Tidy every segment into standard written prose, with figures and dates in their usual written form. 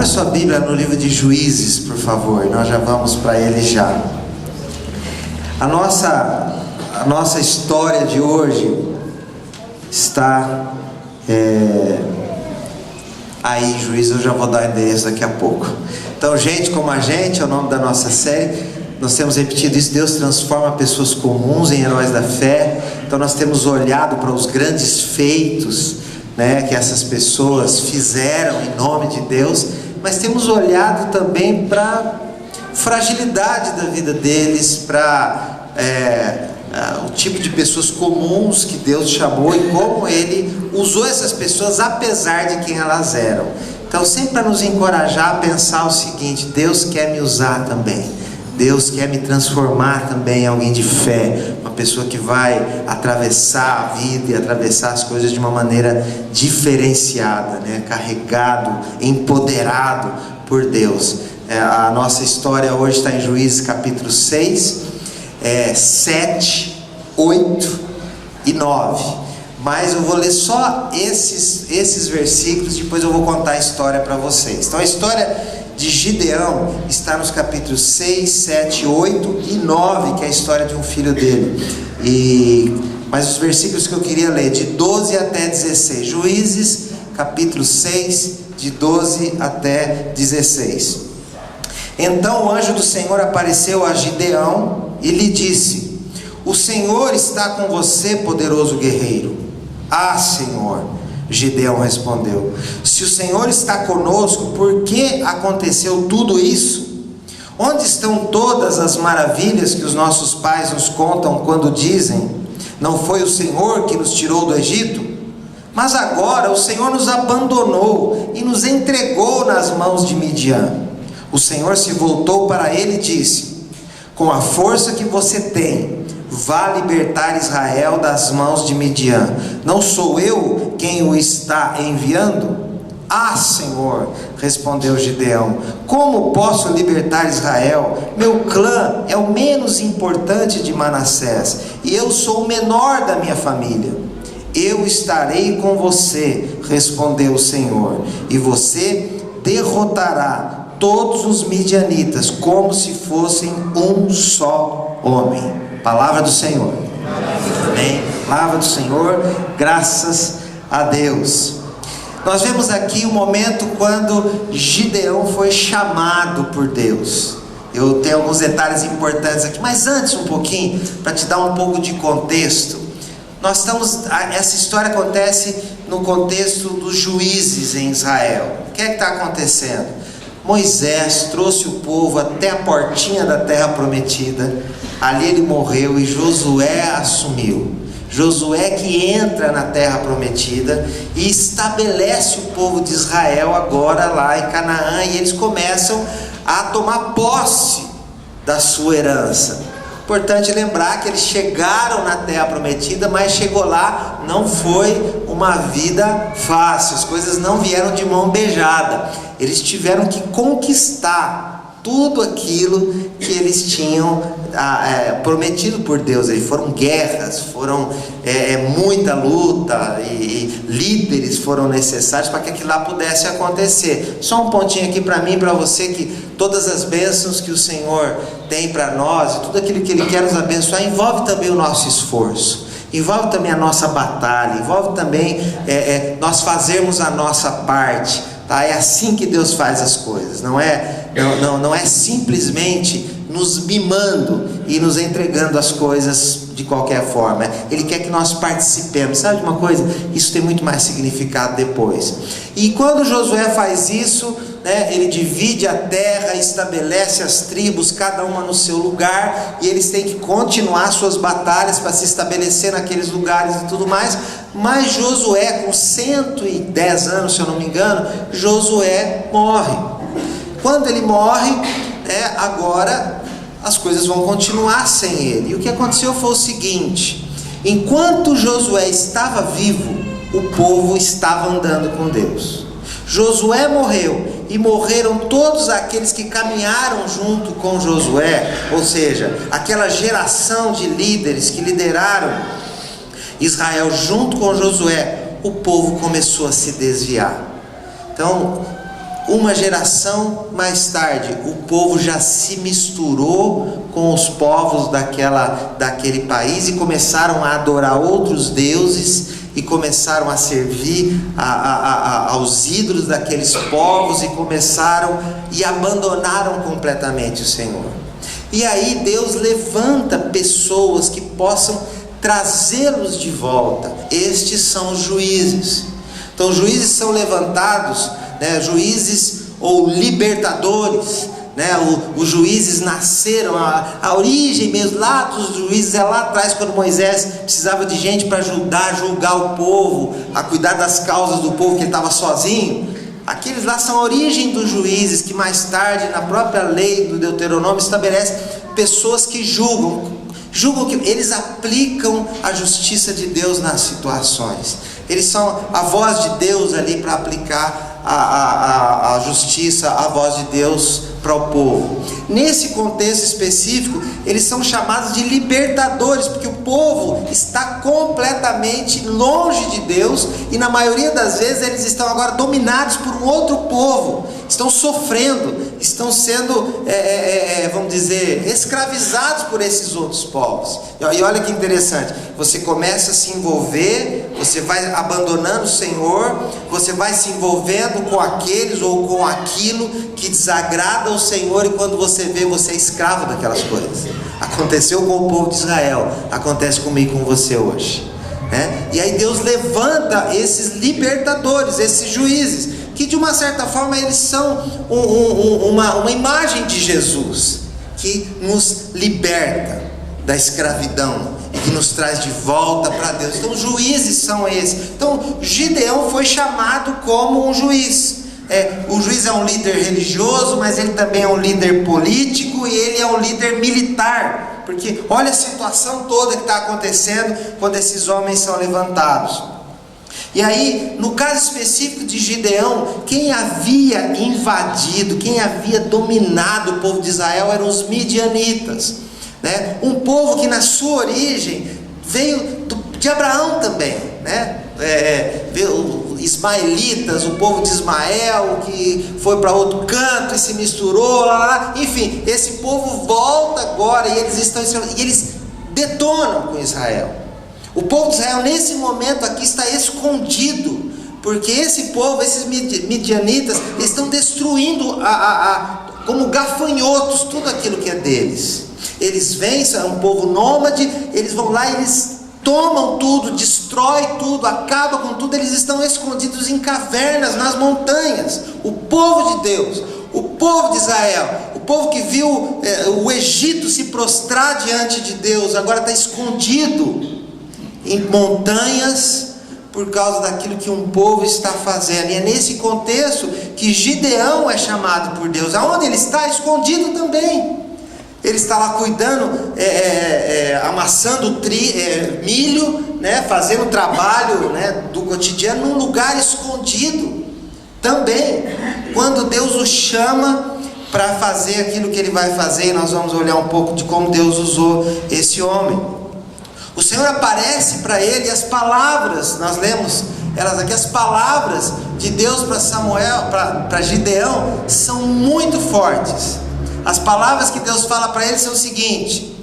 sua Bíblia no livro de Juízes, por favor. Nós já vamos para ele já. A nossa história de hoje está aí em Juízes. Eu já vou dar o endereço daqui a pouco. Então, gente como a gente, é o nome da nossa série. Nós temos repetido isso: Deus transforma pessoas comuns em heróis da fé. Então nós temos olhado para os grandes feitos, que essas pessoas fizeram em nome de Deus, mas temos olhado também para a fragilidade da vida deles, para o tipo de pessoas comuns que Deus chamou e como Ele usou essas pessoas apesar de quem elas eram. Então, sempre para nos encorajar a pensar o seguinte: Deus quer me usar também. Deus quer me transformar também em alguém de fé, uma pessoa que vai atravessar a vida e atravessar as coisas de uma maneira diferenciada, carregado, empoderado por Deus. A nossa história hoje está em Juízes capítulo 6, 7, 8 e 9. Mas eu vou ler só esses versículos, depois eu vou contar a história para vocês. Então a história de Gideão está nos capítulos 6, 7, 8 e 9, que é a história de um filho dele. Mas os versículos que eu queria ler, de 12 até 16. Juízes, capítulo 6, de 12 até 16. Então o anjo do Senhor apareceu a Gideão e lhe disse: o Senhor está com você, poderoso guerreiro. Ah, Senhor, Gideão respondeu: se o Senhor está conosco, por que aconteceu tudo isso? Onde estão todas as maravilhas que os nossos pais nos contam quando dizem: não foi o Senhor que nos tirou do Egito? Mas agora o Senhor nos abandonou e nos entregou nas mãos de Midian. O Senhor se voltou para ele e disse: com a força que você tem, vá libertar Israel das mãos de Midian. Não sou eu quem o está enviando? Ah, Senhor, respondeu Gideão, como posso libertar Israel? Meu clã é o menos importante de Manassés, e eu sou o menor da minha família. Eu estarei com você, respondeu o Senhor, e você derrotará todos os midianitas como se fossem um só homem. Palavra do Senhor. Amém. Palavra do Senhor. Graças a Deus. Nós vemos aqui o momento quando Gideão foi chamado por Deus. Eu tenho alguns detalhes importantes aqui, mas antes um pouquinho, para te dar um pouco de contexto. Essa história acontece no contexto dos juízes em Israel. O que é que está acontecendo? Moisés trouxe o povo até a portinha da terra prometida. Ali ele morreu e Josué assumiu. Josué que entra na terra prometida e estabelece o povo de Israel agora lá em Canaã, e eles começam a tomar posse da sua herança. Importante lembrar que eles chegaram na terra prometida, mas chegou lá, não foi uma vida fácil, as coisas não vieram de mão beijada. Eles tiveram que conquistar tudo aquilo que eles tinham prometido por Deus. Foram guerras, foram muita luta, e líderes foram necessários para que aquilo lá pudesse acontecer. Só um pontinho aqui para mim e para você, que todas as bênçãos que o Senhor tem para nós, e tudo aquilo que Ele quer nos abençoar, envolve também o nosso esforço, envolve também a nossa batalha, envolve também nós fazermos a nossa parte. É assim que Deus faz as coisas. Não é simplesmente nos mimando e nos entregando as coisas de qualquer forma. Ele quer que nós participemos. Sabe de uma coisa? Isso tem muito mais significado depois. E quando Josué faz isso, ele divide a terra, estabelece as tribos, cada uma no seu lugar, e eles têm que continuar suas batalhas para se estabelecer naqueles lugares e tudo mais. Mas Josué, com 110 anos, se eu não me engano, Josué morre. Quando ele morre, agora as coisas vão continuar sem ele. E o que aconteceu foi o seguinte: enquanto Josué estava vivo, o povo estava andando com Deus. Josué morreu, e morreram todos aqueles que caminharam junto com Josué, ou seja, aquela geração de líderes que lideraram Israel junto com Josué. O povo começou a se desviar. Então, uma geração mais tarde, o povo já se misturou com os povos daquele país e começaram a adorar outros deuses e começaram a servir aos ídolos daqueles povos e abandonaram completamente o Senhor. E aí Deus levanta pessoas que possam trazê-los de volta. Estes são os juízes. Então juízes são levantados, né, juízes ou libertadores, né, os juízes nasceram, a origem mesmo lá dos juízes é lá atrás, quando Moisés precisava de gente para ajudar a julgar o povo, a cuidar das causas do povo, que ele estava sozinho. Aqueles lá são a origem dos juízes, que mais tarde na própria lei do Deuteronômio estabelece pessoas que julgam que eles aplicam a justiça de Deus nas situações. Eles são a voz de Deus ali para aplicar a justiça, a voz de Deus para o povo. Nesse contexto específico, eles são chamados de libertadores, porque o povo está completamente longe de Deus e na maioria das vezes eles estão agora dominados por um outro povo, estão sofrendo, estão sendo, vamos dizer, escravizados por esses outros povos. E olha que interessante, você começa a se envolver, você vai abandonando o Senhor, você vai se envolvendo com aqueles ou com aquilo que desagrada o Senhor, e quando você vê, você é escravo daquelas coisas. Aconteceu com o povo de Israel, acontece comigo e com você hoje, né? E aí Deus levanta esses libertadores, esses juízes, que de uma certa forma eles são uma imagem de Jesus, que nos liberta da escravidão e que nos traz de volta para Deus. Então os juízes são esses. Então Gideão foi chamado como um juiz. O juiz é um líder religioso, mas ele também é um líder político e ele é um líder militar, porque olha a situação toda que está acontecendo quando esses homens são levantados. E aí, no caso específico de Gideão, quem havia invadido, quem havia dominado o povo de Israel eram os midianitas, né? Um povo que na sua origem veio de Abraão também, né? Ismaelitas, o povo de Ismael que foi para outro canto e se misturou, enfim, esse povo volta agora e eles detonam com Israel. O povo de Israel nesse momento aqui está escondido, porque esse povo, esses midianitas, estão destruindo como gafanhotos tudo aquilo que é deles. Eles vêm, são um povo nômade, eles vão lá e eles tomam tudo, destrói tudo, acaba com tudo. Eles estão escondidos em cavernas, nas montanhas. O povo de Deus, o povo de Israel, o povo que viu o Egito se prostrar diante de Deus, agora está escondido em montanhas por causa daquilo que um povo está fazendo. E é nesse contexto que Gideão é chamado por Deus. Aonde ele está? Escondido também. Ele está lá cuidando, amassando milho, né, fazendo trabalho, né, do cotidiano num lugar escondido também. Quando Deus o chama para fazer aquilo que ele vai fazer, nós vamos olhar um pouco de como Deus usou esse homem. O Senhor aparece para ele, e as palavras, nós lemos elas aqui, as palavras de Deus para Samuel, para Gideão, são muito fortes. As palavras que Deus fala para ele são o seguinte: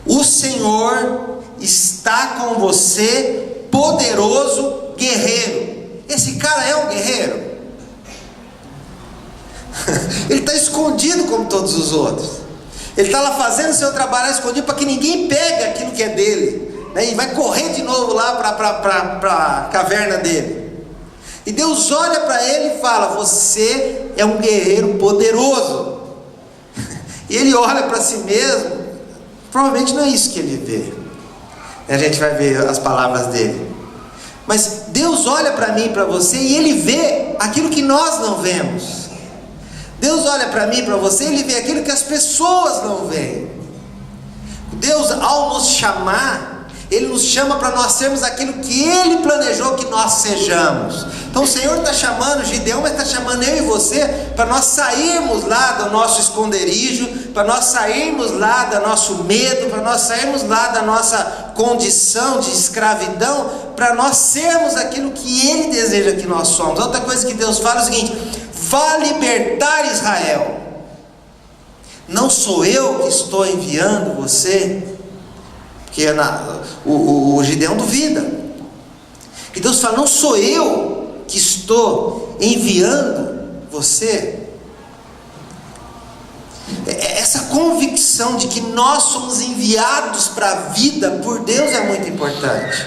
o Senhor está com você, poderoso guerreiro. Esse cara é um guerreiro? Ele está escondido como todos os outros. Ele está lá fazendo o seu trabalho escondido para que ninguém pegue aquilo que é dele, né? E vai correr de novo lá para a caverna dele. E Deus olha para ele e fala: você é um guerreiro poderoso. E ele olha para si mesmo, provavelmente não é isso que ele vê. A gente vai ver as palavras dele. Mas Deus olha para mim e para você e ele vê aquilo que nós não vemos. Deus olha para mim e para você e ele vê aquilo que as pessoas não veem. Deus, ao nos chamar, Ele nos chama para nós sermos aquilo que Ele planejou que nós sejamos. Então o Senhor está chamando Gideão, mas está chamando eu e você para nós sairmos lá do nosso esconderijo, para nós sairmos lá do nosso medo, para nós sairmos lá da nossa condição de escravidão, para nós sermos aquilo que Ele deseja que nós somos. Outra coisa que Deus fala é o seguinte: vá libertar Israel. Não sou eu que estou enviando você, porque o Gideão duvida. E Deus fala: não sou eu que estou enviando você. Essa convicção de que nós somos enviados para a vida por Deus é muito importante,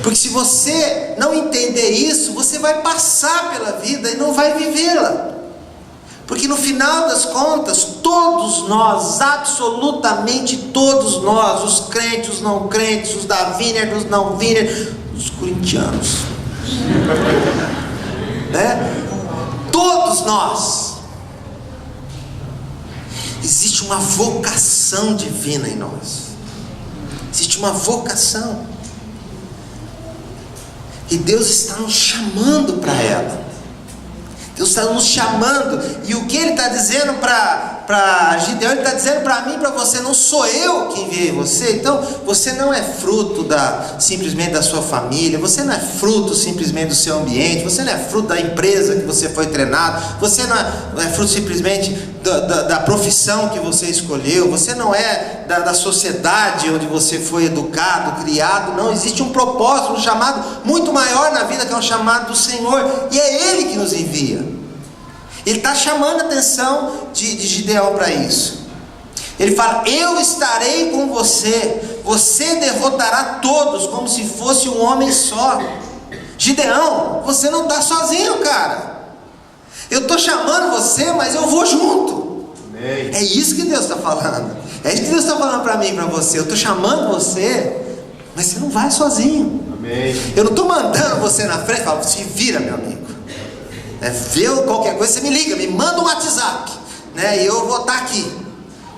porque se você não entender isso, você vai passar pela vida e não vai vivê-la, porque no final das contas, todos nós, absolutamente todos nós, os crentes, os não crentes, os da Vineyard, os não Vineyard, os corintianos, né? Todos nós, existe uma vocação divina em nós. Existe uma vocação. E Deus está nos chamando para ela. Deus está nos chamando. E o que Ele está dizendo para Gideão, Ele está dizendo para mim e para você: não sou eu que enviei você. Então você não é fruto simplesmente da sua família, você não é fruto simplesmente do seu ambiente, você não é fruto da empresa que você foi treinado, você não é fruto simplesmente da profissão que você escolheu, você não é da sociedade onde você foi educado, criado. Não, existe um propósito, um chamado muito maior na vida, que é um chamado do Senhor, e é Ele que nos envia. Ele está chamando a atenção de Gideão para isso. Ele fala: eu estarei com você, você derrotará todos como se fosse um homem só. Gideão, você não está sozinho, cara. Eu estou chamando você, mas eu vou junto. Amém. É isso que Deus está falando. É isso que Deus está falando para mim e para você. Eu estou chamando você, mas você não vai sozinho. Amém. Eu não estou mandando você na frente e falo: se vira, meu amigo. Vê qualquer coisa, você me liga, me manda um WhatsApp, né? E eu vou estar aqui,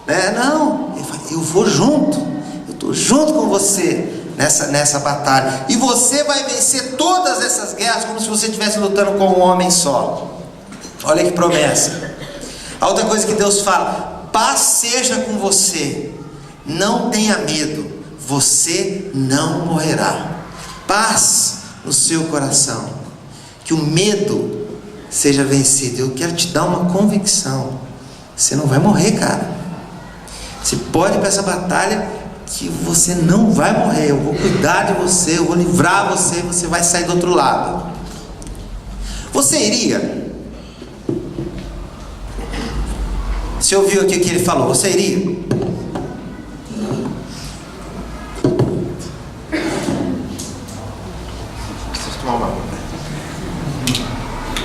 né? Não, ele fala: eu vou junto, eu estou junto com você nessa batalha, e você vai vencer todas essas guerras como se você estivesse lutando com um homem só. Olha que promessa. A outra coisa que Deus fala: paz seja com você, não tenha medo, você não morrerá. Paz no seu coração, que o medo seja vencido. Eu quero te dar uma convicção: você não vai morrer, cara. Você pode ir para essa batalha, que você não vai morrer. Eu vou cuidar de você, eu vou livrar você, você vai sair do outro lado. Você iria? Você ouviu aqui o que ele falou? Você iria? Preciso tomar uma água.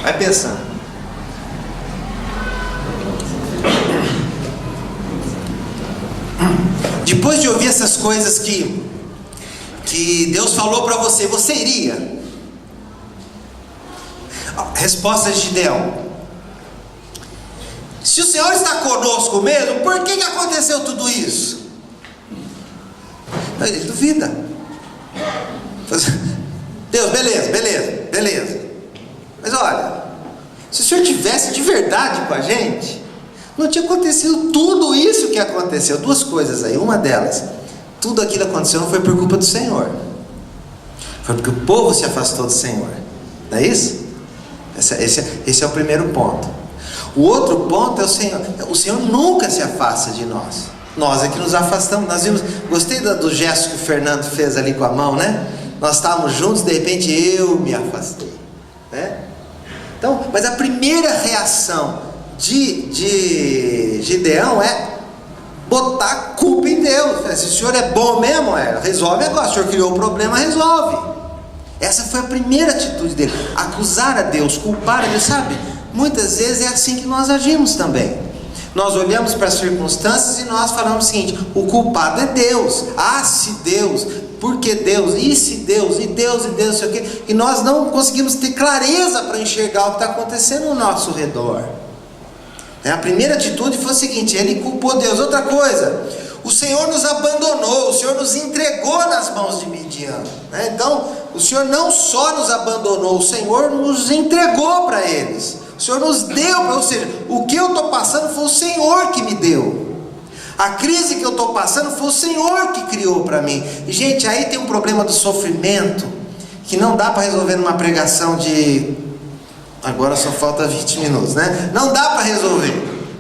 Vai pensando. Depois de ouvir essas coisas que Deus falou para você, você iria? Resposta de Gideão: se o Senhor está conosco mesmo, por que aconteceu tudo isso? Ele duvida. Deus, beleza. Mas olha, se o Senhor tivesse de verdade com a gente, não tinha acontecido tudo isso que aconteceu. Duas coisas aí. Uma delas: tudo aquilo aconteceu não foi por culpa do Senhor, foi porque o povo se afastou do Senhor. Não é isso? Esse é o primeiro ponto. O outro ponto é o Senhor nunca se afasta de nós. Nós é que nos afastamos. Nós vimos, gostei do gesto que o Fernando fez ali com a mão, né? Nós estávamos juntos, de repente eu me afastei, né? Então, mas a primeira reação de Gideão é botar a culpa em Deus. Se o Senhor é bom mesmo, resolve agora. O Senhor criou o problema, resolve. Essa foi a primeira atitude dele: acusar a Deus, culpar a Deus. Sabe, muitas vezes é assim que nós agimos também. Nós olhamos para as circunstâncias e nós falamos o seguinte: o culpado é Deus. Ah, se Deus, porque Deus, e se Deus, e Deus, sei o quê. E nós não conseguimos ter clareza para enxergar o que está acontecendo ao nosso redor. A primeira atitude foi o seguinte: ele culpou Deus. Outra coisa: o Senhor nos abandonou, o Senhor nos entregou nas mãos de Midian, né? Então, o Senhor não só nos abandonou, o Senhor nos entregou para eles. O Senhor nos deu, ou seja, o que eu estou passando foi o Senhor que me deu. A crise que eu estou passando foi o Senhor que criou para mim. E gente, aí tem um problema do sofrimento, que não dá para resolver numa pregação de... Agora só falta 20 minutos, né? Não dá para resolver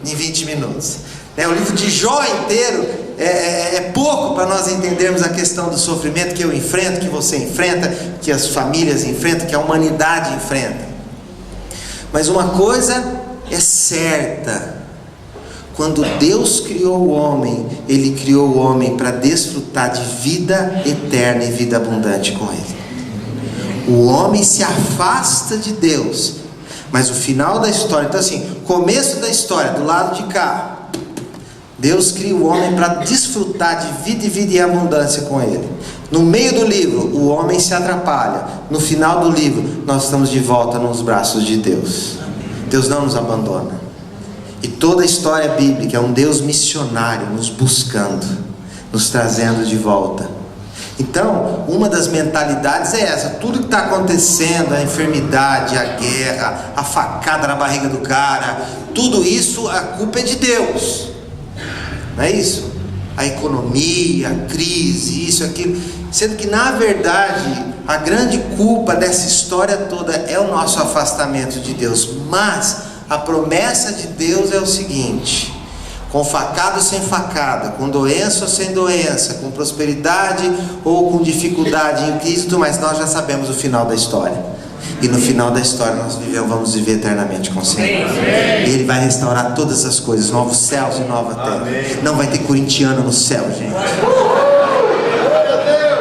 em 20 minutos. O livro de Jó inteiro é pouco para nós entendermos a questão do sofrimento que eu enfrento, que você enfrenta, que as famílias enfrentam, que a humanidade enfrenta. Mas uma coisa é certa: quando Deus criou o homem, Ele criou o homem para desfrutar de vida eterna e vida abundante com Ele. O homem se afasta de Deus, mas o final da história, então assim, começo da história, do lado de cá, Deus cria o homem para desfrutar de vida e abundância com Ele. No meio do livro, o homem se atrapalha. No final do livro, nós estamos de volta nos braços de Deus. Deus não nos abandona. E toda a história bíblica é um Deus missionário nos buscando, nos trazendo de volta. Então, uma das mentalidades é essa: tudo que está acontecendo, a enfermidade, a guerra, a facada na barriga do cara, tudo isso, a culpa é de Deus. Não é isso? A economia, a crise, isso, aquilo. Sendo que, na verdade, a grande culpa dessa história toda é o nosso afastamento de Deus. Mas a promessa de Deus é o seguinte: com facada ou sem facada, com doença ou sem doença, com prosperidade ou com dificuldade, em crise, mas nós já sabemos o final da história. E no final da história nós vamos viver eternamente com o Senhor. E Ele vai restaurar todas as coisas, novos céus e nova terra. Não vai ter corintiano no céu, gente.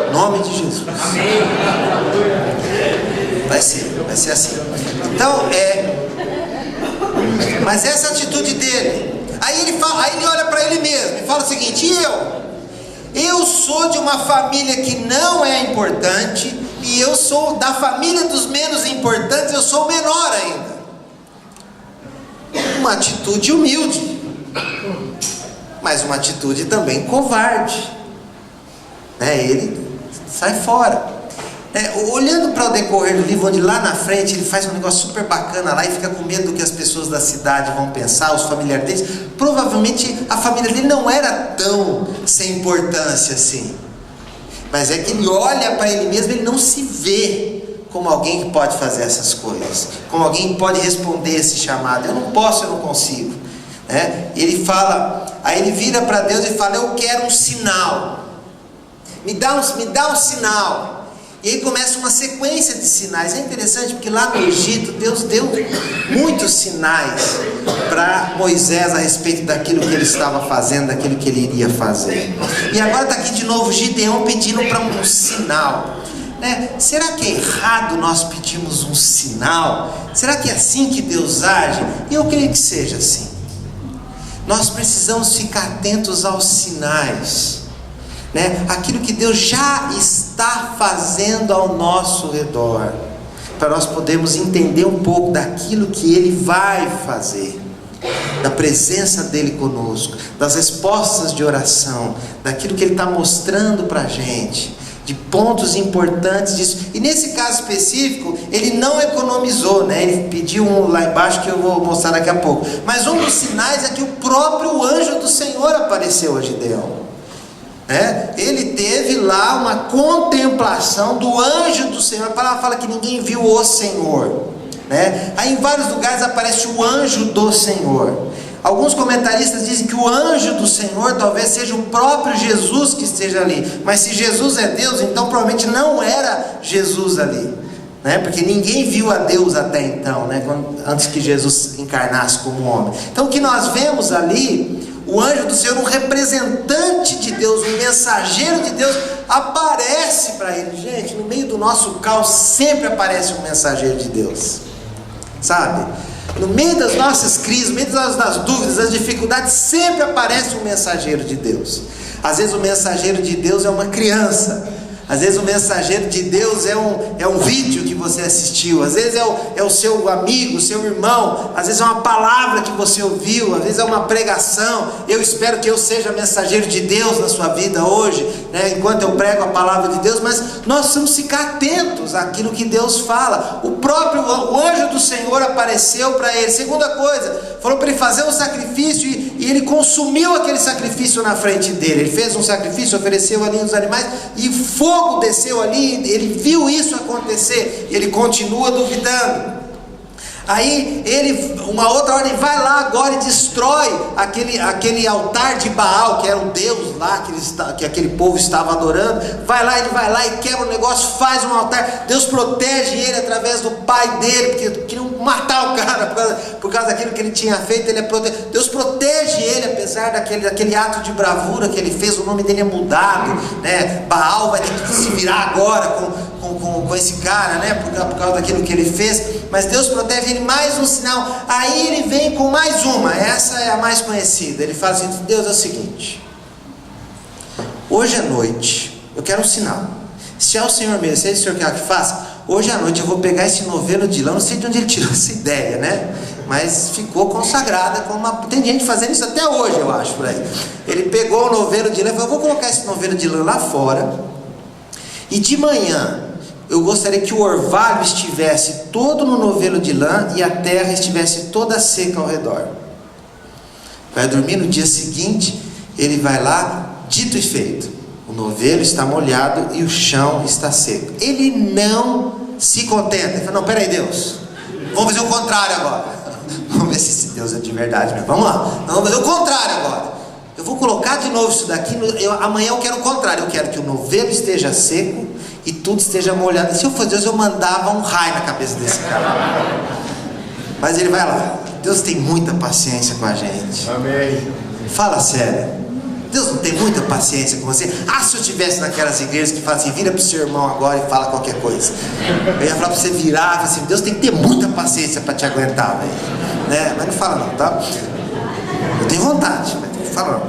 Em nome de Jesus. Vai ser assim. Então, mas essa atitude dele, aí ele olha para ele mesmo e fala o seguinte: eu sou de uma família que não é importante, e eu sou da família dos menos importantes, eu sou menor ainda. Uma atitude humilde, mas uma atitude também covarde. Ele sai fora. Olhando para o decorrer do livro, onde lá na frente ele faz um negócio super bacana lá e fica com medo do que as pessoas da cidade vão pensar, os familiares deles. Provavelmente a família dele não era tão sem importância assim. Mas é que ele olha para ele mesmo, ele não se vê como alguém que pode fazer essas coisas, como alguém que pode responder esse chamado. Eu não posso, eu não consigo. Ele fala, aí ele vira para Deus e fala: eu quero um sinal. Me dá um sinal. E aí começa uma sequência de sinais. É interessante porque lá no Egito Deus deu muitos sinais para Moisés a respeito daquilo que ele estava fazendo, daquilo que ele iria fazer. E agora está aqui de novo Gideão pedindo para um sinal. Será que é errado nós pedirmos um sinal? Será que é assim que Deus age? E eu creio que seja assim. Nós precisamos ficar atentos aos sinais. Aquilo que Deus já está fazendo ao nosso redor, para nós podermos entender um pouco daquilo que Ele vai fazer, da presença dEle conosco, das respostas de oração, daquilo que Ele está mostrando para a gente, de pontos importantes disso. E nesse caso específico, ele não economizou, Ele pediu um lá embaixo que eu vou mostrar daqui a pouco. Mas um dos sinais é que o próprio anjo do Senhor apareceu a Gideão. Ele teve lá uma contemplação do anjo do Senhor. A palavra fala que ninguém viu o Senhor. Aí em vários lugares aparece o anjo do Senhor. Alguns comentaristas dizem que o anjo do Senhor talvez seja o próprio Jesus que esteja ali. Mas se Jesus é Deus, então provavelmente não era Jesus ali, porque ninguém viu a Deus até então, antes que Jesus encarnasse como homem. Então o que nós vemos ali, o anjo do Senhor, um representante de Deus, um mensageiro de Deus, aparece para ele. Gente, no meio do nosso caos sempre aparece um mensageiro de Deus, sabe? No meio das nossas crises, no meio das dúvidas, das dificuldades, sempre aparece um mensageiro de Deus. Às vezes o mensageiro de Deus é uma criança. Às vezes o mensageiro de Deus é um vídeo que você assistiu. Às vezes é o seu amigo, o seu irmão. Às vezes é uma palavra que você ouviu. Às vezes é uma pregação. Eu espero que eu seja mensageiro de Deus na sua vida hoje, enquanto eu prego a palavra de Deus. Mas nós precisamos ficar atentos àquilo que Deus fala. O anjo do Senhor apareceu para ele. Segunda coisa, falou para ele fazer um sacrifício e ele consumiu aquele sacrifício na frente dele. Ele fez um sacrifício, ofereceu ali os animais, e fogo desceu ali. Ele viu isso acontecer, e ele continua duvidando. Aí ele, uma outra hora, ele vai lá agora e destrói aquele altar de Baal, que era o Deus lá que aquele povo estava adorando. Ele vai lá e quebra o negócio, faz um altar. Deus protege ele através do pai dele, porque queriam matar o cara por causa daquilo que ele tinha feito. Deus protege ele, apesar daquele ato de bravura que ele fez. O nome dele é mudado, né? Baal vai ter que se virar agora com esse cara, né? Por causa daquilo que ele fez. Mas Deus protege ele, mais um sinal. Aí ele vem com mais uma, essa é a mais conhecida. Ele fala assim: Deus, é o seguinte, hoje à noite eu quero um sinal. Se é o Senhor mesmo, se é o Senhor quer que faça, hoje à noite eu vou pegar esse novelo de lã. Não sei de onde ele tirou essa ideia, né? Mas ficou consagrada como tem gente fazendo isso até hoje, eu acho, por aí. Ele pegou o novelo de lã e falou: eu vou colocar esse novelo de lã lá fora, e de manhã eu gostaria que o orvalho estivesse todo no novelo de lã e a terra estivesse toda seca ao redor. Vai dormir, no dia seguinte ele vai lá, dito e feito, o novelo está molhado e o chão está seco. Ele não se contenta. Ele fala: não, peraí, Deus, vamos fazer o contrário agora. Vamos ver se esse Deus é de verdade mesmo. Vamos lá, vamos fazer o contrário agora. Eu vou colocar de novo isso daqui. Amanhã eu quero o contrário. Eu quero que o novelo esteja seco e tudo esteja molhado. Se eu fosse Deus, eu mandava um raio na cabeça desse cara. Mas ele vai lá. Deus tem muita paciência com a gente. Amém. Fala sério. Deus não tem muita paciência com você? Se eu estivesse naquelas igrejas que falam assim: vira pro seu irmão agora e fala qualquer coisa. Eu ia falar pra você virar e falar assim: Deus tem que ter muita paciência para te aguentar, velho. Né? Mas não fala não, tá? Eu tenho vontade, mas não fala não.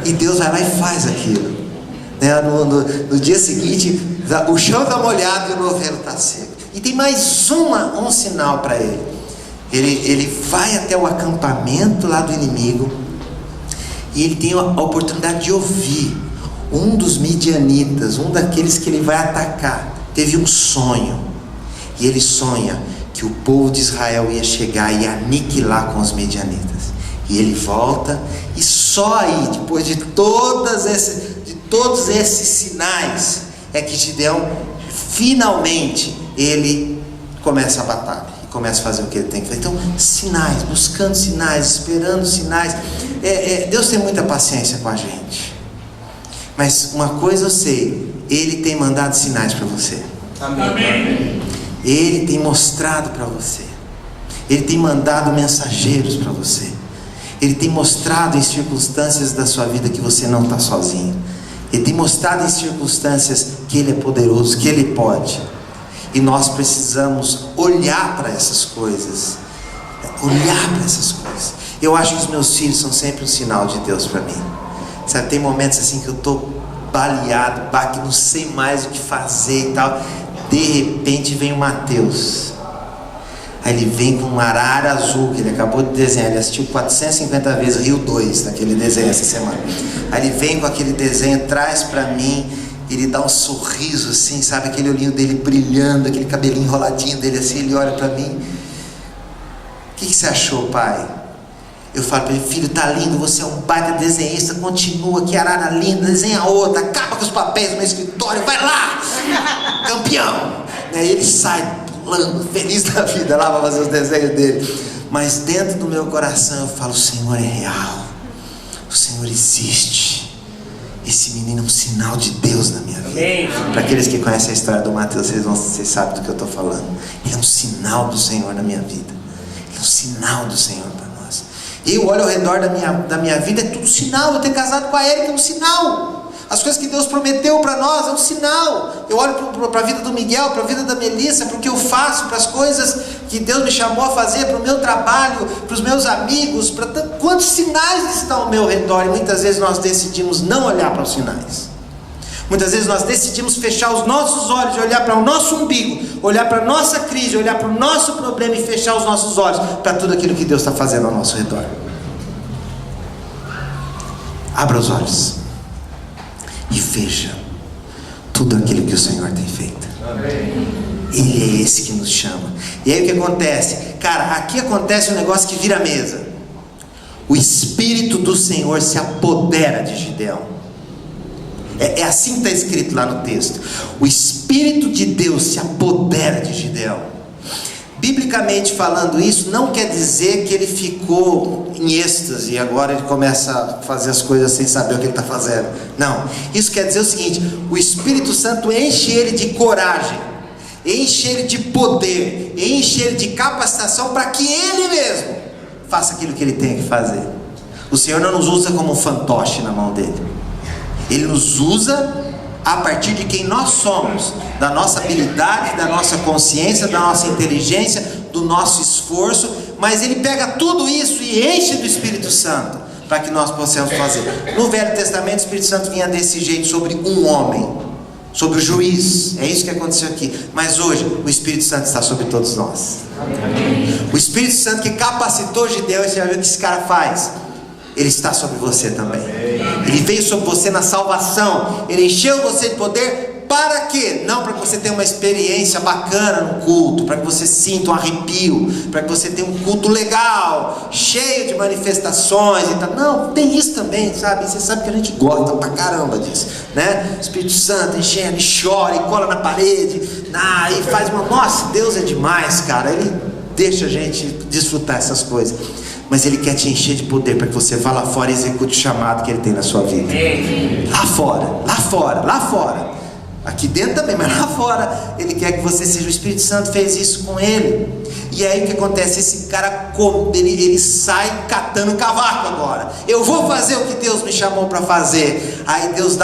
E Deus vai lá e faz aquilo. No dia seguinte, o chão está molhado e o novelo está seco. E tem mais um sinal para ele. Ele vai até o acampamento lá do inimigo, e ele tem a oportunidade de ouvir um dos midianitas, um daqueles que ele vai atacar. Teve um sonho, e ele sonha que o povo de Israel ia chegar e aniquilar com os midianitas. E ele volta, e só aí, depois de todos esses sinais, é que Gideão finalmente ele começa a batalha e começa a fazer o que ele tem que fazer. Então, sinais, buscando sinais, esperando sinais. Deus tem muita paciência com a gente, mas uma coisa eu sei: Ele tem mandado sinais para você. Amém. Ele tem mostrado para você, Ele tem mandado mensageiros para você, Ele tem mostrado em circunstâncias da sua vida que você não está sozinho. Ele tem mostrado em circunstâncias que Ele é poderoso, que Ele pode. E nós precisamos olhar para essas coisas. Olhar para essas coisas. Eu acho que os meus filhos são sempre um sinal de Deus para mim. Sabe, tem momentos assim que eu estou baleado, que não sei mais o que fazer e tal. De repente vem o Mateus. Aí ele vem com uma arara azul que ele acabou de desenhar. Ele assistiu 450 vezes Rio 2 naquele desenho essa semana. Aí ele vem com aquele desenho, traz para mim. Ele dá um sorriso assim, sabe, aquele olhinho dele brilhando, aquele cabelinho enroladinho dele assim. Ele olha para mim: o que você achou, pai? Eu falo para ele: filho, tá lindo, você é um baita desenhista, continua, que arara linda, desenha outra, acaba com os papéis no meu escritório, vai lá, campeão. Aí ele sai pulando, feliz da vida lá para fazer os desenhos dele. Mas dentro do meu coração eu falo: o Senhor é real, o Senhor existe. Esse menino é um sinal de Deus na minha vida. Para aqueles que conhecem a história do Mateus, vocês sabem do que eu estou falando. Ele é um sinal do Senhor na minha vida. Ele é um sinal do Senhor para nós. Eu olho ao redor da minha vida, é tudo sinal. Eu tenho casado com a Erika, é um sinal. As coisas que Deus prometeu para nós é um sinal. Eu olho para a vida do Miguel, para a vida da Melissa, para o que eu faço, para as coisas que Deus me chamou a fazer, para o meu trabalho, para os meus amigos, quantos sinais estão ao meu redor. E muitas vezes nós decidimos não olhar para os sinais. Muitas vezes nós decidimos fechar os nossos olhos e olhar para o nosso umbigo, olhar para a nossa crise, olhar para o nosso problema e fechar os nossos olhos para tudo aquilo que Deus está fazendo ao nosso redor. Abra os olhos e veja tudo aquilo que o Senhor tem feito. Amém. Ele é esse que nos chama. E aí o que acontece? Cara, aqui acontece um negócio que vira mesa. O Espírito do Senhor se apodera de Gideão. É assim que está escrito lá no texto. O Espírito de Deus se apodera de Gideão. Biblicamente falando isso, não quer dizer que ele ficou em êxtase e agora ele começa a fazer as coisas sem saber o que ele está fazendo. Não, isso quer dizer o seguinte: o Espírito Santo enche ele de coragem, enche ele de poder, enche ele de capacitação para que ele mesmo faça aquilo que ele tem que fazer. O Senhor não nos usa como um fantoche na mão dele. Ele nos usa a partir de quem nós somos, da nossa habilidade, da nossa consciência, da nossa inteligência, do nosso esforço, mas ele pega tudo isso e enche do Espírito Santo, para que nós possamos fazer. No Velho Testamento, o Espírito Santo vinha desse jeito sobre um homem, sobre o juiz, é isso que aconteceu aqui. Mas hoje, o Espírito Santo está sobre todos nós. O Espírito Santo que capacitou Gideão, você já viu o que esse cara faz? Ele está sobre você também. Ele veio sobre você na salvação. Ele encheu você de poder. Para quê? Não para que você tenha uma experiência bacana no culto, para que você sinta um arrepio, para que você tenha um culto legal, cheio de manifestações e tal. Não, tem isso também, sabe? Você sabe que a gente gosta pra caramba disso, né? Espírito Santo enchendo, e chora, e cola na parede, e faz uma... Nossa, Deus é demais, cara. Ele deixa a gente desfrutar essas coisas. Mas Ele quer te encher de poder para que você vá lá fora e execute o chamado que Ele tem na sua vida. Lá fora, lá fora, lá fora. Aqui dentro também, mas lá fora Ele quer que você seja. O Espírito Santo fez isso com ele. E aí o que acontece? Esse cara, ele sai catando cavaco agora. Eu vou fazer o que Deus me chamou para fazer. Aí Deus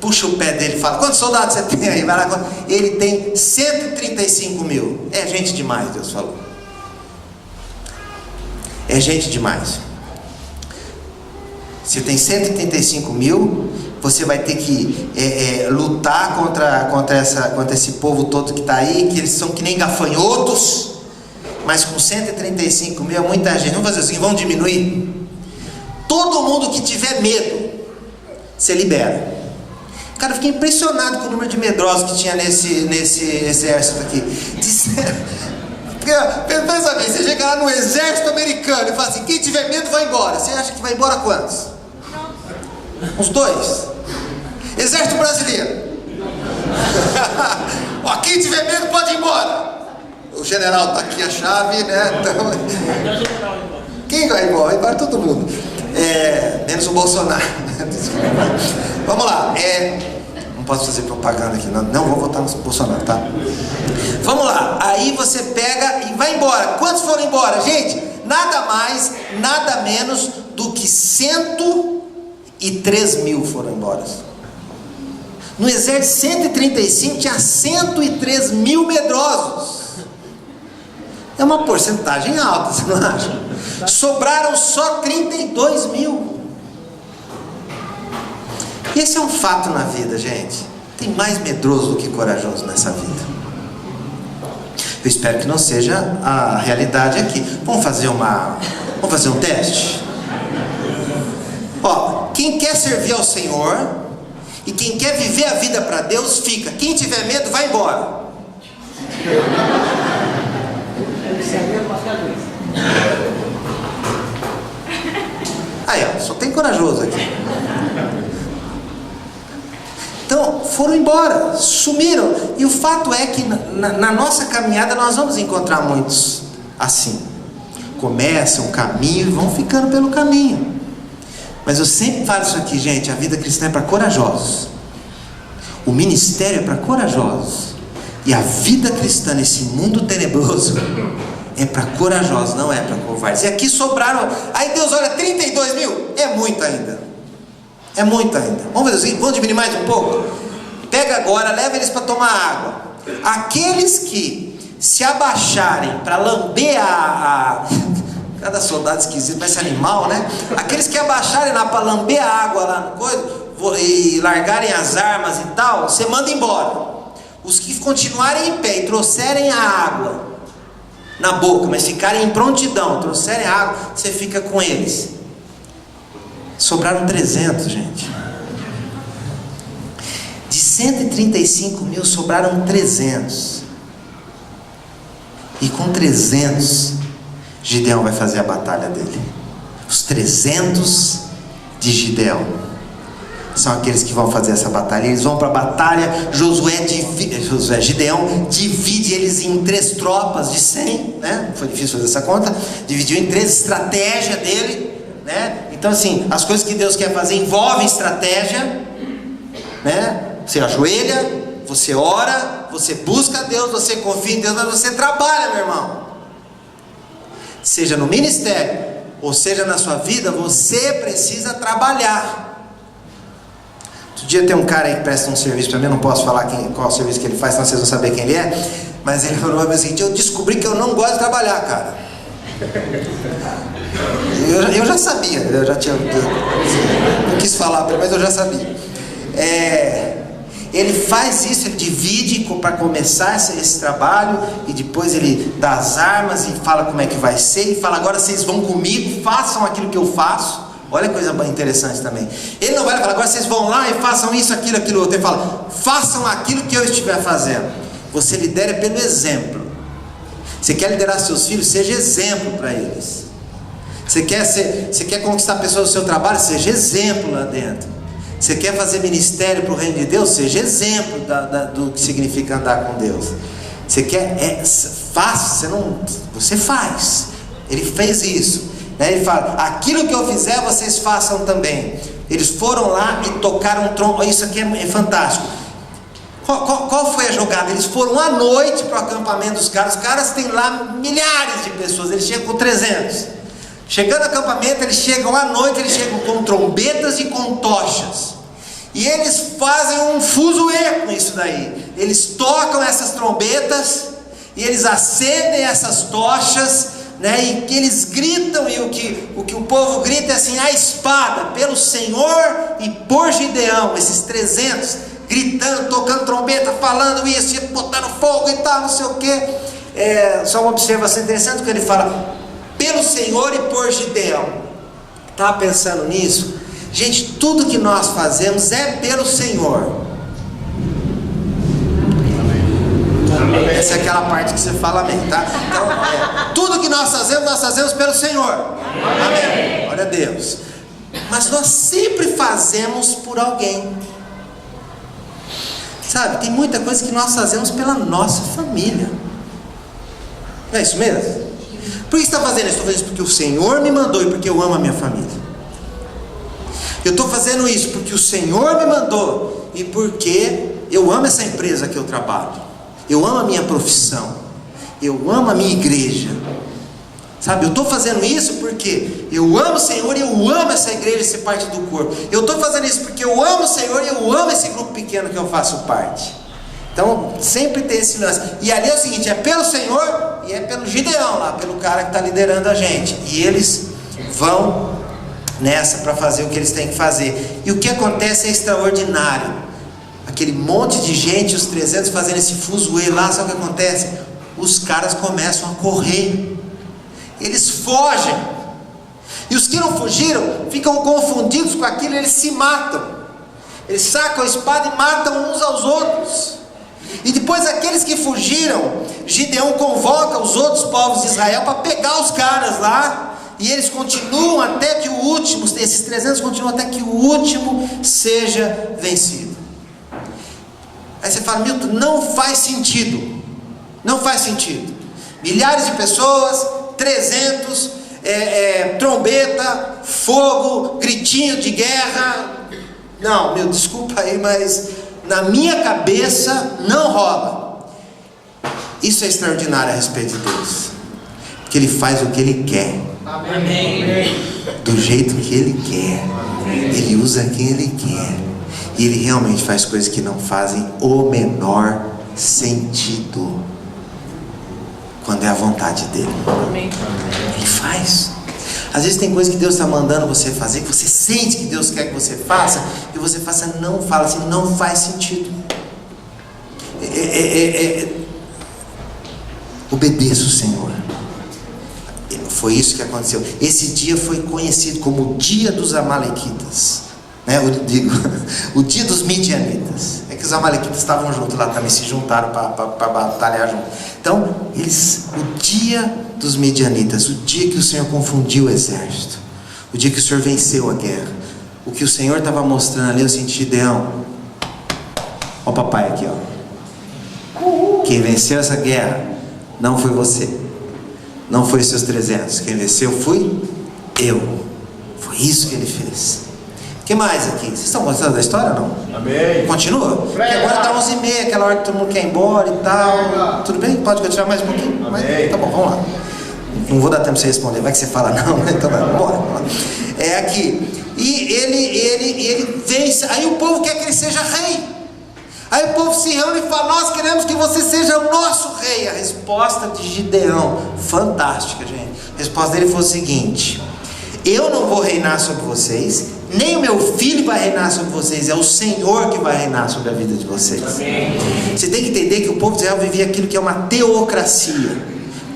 puxa o pé dele e fala: quantos soldados você tem aí? Vai lá. Ele tem 135 mil. É gente demais, Deus falou. É gente demais. Você tem 135 mil, você vai ter que lutar contra esse povo todo que está aí, que eles são que nem gafanhotos, mas com 135 mil é muita gente. Vamos fazer assim, vamos diminuir. Todo mundo que tiver medo, você libera. Cara, eu fiquei impressionado com o número de medrosos que tinha nesse exército aqui. Porque, pensa bem, você chega lá no exército americano e fala assim: quem tiver medo vai embora. Você acha que vai embora quantos? Uns 2. Exército brasileiro. Ó, quem tiver medo pode ir embora. O general tá aqui a chave, né? Então, quem vai embora? Vai embora todo mundo. Menos o Bolsonaro. Vamos lá. Não posso fazer propaganda aqui, não vou votar no Bolsonaro, tá? Vamos lá, aí você pega e vai embora. Quantos foram embora, gente? Nada mais, nada menos do que 103 mil foram embora. No exército 135 tinha 103 mil medrosos. É uma porcentagem alta, você não acha? Sobraram só 32 mil. Esse é um fato na vida, gente. Tem mais medroso do que corajoso nessa vida. Eu espero que não seja a realidade aqui. Vamos fazer um teste? Ó, quem quer servir ao Senhor e quem quer viver a vida para Deus, fica. Quem tiver medo, vai embora. Aí, ó, só tem corajoso aqui. Então, foram embora, sumiram. E o fato é que na nossa caminhada nós vamos encontrar muitos assim. Começam o caminho e vão ficando pelo caminho. Mas eu sempre falo isso aqui, gente: a vida cristã é para corajosos. O ministério é para corajosos. E a vida cristã nesse mundo tenebroso é para corajosos, não é para covardes. E aqui sobraram. Aí Deus olha, 32 mil, é muito ainda. É muito ainda. Vamos fazer assim, vamos diminuir mais um pouco? Pega agora, leva eles para tomar água. Aqueles que se abaixarem para lamber cada soldado esquisito, parece animal, né? Aqueles que abaixarem lá para lamber a água lá no coisa e largarem as armas e tal, você manda embora. Os que continuarem em pé e trouxerem a água na boca, mas ficarem em prontidão, trouxerem a água, você fica com eles. Sobraram 300, gente. De 135 mil sobraram 300. E com 300, Gideão vai fazer a batalha dele. Os 300 de Gideão são aqueles que vão fazer essa batalha. Eles vão para a batalha. Gideão divide eles em 3 tropas de 100, né? Foi difícil fazer essa conta. Dividiu em 3 estratégias dele, né? Então assim, as coisas que Deus quer fazer envolvem estratégia, né? Você ajoelha, você ora, você busca a Deus, você confia em Deus, mas você trabalha, meu irmão. Seja no ministério, ou seja na sua vida, você precisa trabalhar. Outro dia tem um cara aí que presta um serviço para mim, eu não posso falar qual o serviço que ele faz, senão vocês vão saber quem ele é. Mas ele falou o seguinte: eu descobri que eu não gosto de trabalhar, cara. Eu já sabia, eu já tinha, não quis falar para ele, mas eu já sabia. Ele faz isso, ele divide para começar esse trabalho, e depois ele dá as armas e fala como é que vai ser, e fala: agora vocês vão comigo, façam aquilo que eu faço. Olha que coisa interessante também. Ele não vai falar: agora vocês vão lá e façam isso, aquilo outro. Ele fala: façam aquilo que eu estiver fazendo. Você lidera pelo exemplo. Você quer liderar seus filhos? Seja exemplo para eles. Você quer conquistar pessoas do seu trabalho? Seja exemplo lá dentro. Você quer fazer ministério para o reino de Deus? Seja exemplo do que significa andar com Deus. Você quer, faça, você faz. Ele fez isso, né? Ele fala: aquilo que eu fizer, vocês façam também. Eles foram lá e tocaram um tronco. Isso aqui é fantástico. Qual foi a jogada? Eles foram à noite para o acampamento dos caras. Os caras têm lá milhares de pessoas, eles chegam com 300. Chegando no acampamento, eles chegam à noite, eles chegam com trombetas e com tochas. E eles fazem um fuzuê com isso daí. Eles tocam essas trombetas e eles acendem essas tochas, né? E que eles gritam, e o que o povo grita é assim: a espada pelo Senhor e por Gideão. Esses 300 gritando, tocando trombeta, falando isso, botando fogo e tal, não sei o que. Só uma observação interessante que ele fala: pelo Senhor e por Gideão. Estava pensando nisso? Gente, tudo que nós fazemos é pelo Senhor. Amém. Essa é aquela parte que você fala amém, tá? Então, tudo que nós fazemos pelo Senhor. Amém. Glória a Deus. Mas nós sempre fazemos por alguém. Sabe, tem muita coisa que nós fazemos pela nossa família. Não é isso mesmo? Por que você está fazendo isso? Estou fazendo isso porque o Senhor me mandou e porque eu amo a minha família. Eu estou fazendo isso porque o Senhor me mandou e porque eu amo essa empresa que eu trabalho. Eu amo a minha profissão. Eu amo a minha igreja. Sabe, eu estou fazendo isso porque eu amo o Senhor e eu amo essa igreja, ser parte do corpo. Eu estou fazendo isso porque eu amo o Senhor e eu amo esse grupo pequeno que eu faço parte. Então, sempre tem esse lance. E ali é o seguinte: é pelo Senhor e é pelo Gideão lá, pelo cara que está liderando a gente. E eles vão nessa para fazer o que eles têm que fazer. E o que acontece é extraordinário. Aquele monte de gente, os 300 fazendo esse fuzuê lá, sabe o que acontece? Os caras começam a correr. Eles fogem. E os que não fugiram ficam confundidos com aquilo, eles se matam. Eles sacam a espada e matam uns aos outros. E depois aqueles que fugiram, Gideão convoca os outros povos de Israel para pegar os caras lá. E eles continuam até que o último, esses 300 continuam até que o último seja vencido. Aí você fala: Milton, não faz sentido. Não faz sentido. Milhares de pessoas, 300, trombeta, fogo, gritinho de guerra. Não, meu, desculpa aí, mas na minha cabeça não rola. Isso é extraordinário a respeito de Deus, porque Ele faz o que Ele quer. Amém. Do jeito que Ele quer. Ele usa quem Ele quer. E Ele realmente faz coisas que não fazem o menor sentido, quando é a vontade dEle. Amém. Ele faz. Às vezes tem coisas que Deus está mandando você fazer, que você sente que Deus quer que você faça, e você faça, não fala assim, não faz sentido. Obedeça o Senhor. Foi isso que aconteceu. Esse dia foi conhecido como o dia dos Amalequitas, né? O dia dos Midianitas. É que os Amalequitas estavam juntos lá também, se juntaram para batalhar juntos. Então, o dia dos Midianitas, o dia que o Senhor confundiu o exército, O dia que o Senhor venceu a guerra. O que o Senhor estava mostrando ali, eu senti, Gideão, ó o papai aqui, ó. Quem venceu essa guerra não foi você, não foi os seus 300. Quem venceu fui eu. Foi isso que ele fez. O que mais aqui? Vocês estão gostando da história ou não? Amém. Continua? Porque agora dá 11h30, aquela hora que todo mundo quer ir embora e tal. Tudo bem? Pode continuar mais um pouquinho? Amém. Tá bom, vamos lá. Não vou dar tempo para você responder, vai que você fala não, né? Então vamos lá. É aqui. E ele vence. Aí o povo quer que ele seja rei. Aí o povo se reúne e fala: nós queremos que você seja o nosso rei. A resposta de Gideão, fantástica, gente. A resposta dele foi o seguinte: eu não vou reinar sobre vocês, nem o meu filho vai reinar sobre vocês, é o Senhor que vai reinar sobre a vida de vocês. Amém. Você tem que entender que o povo de Israel vivia aquilo que é uma teocracia,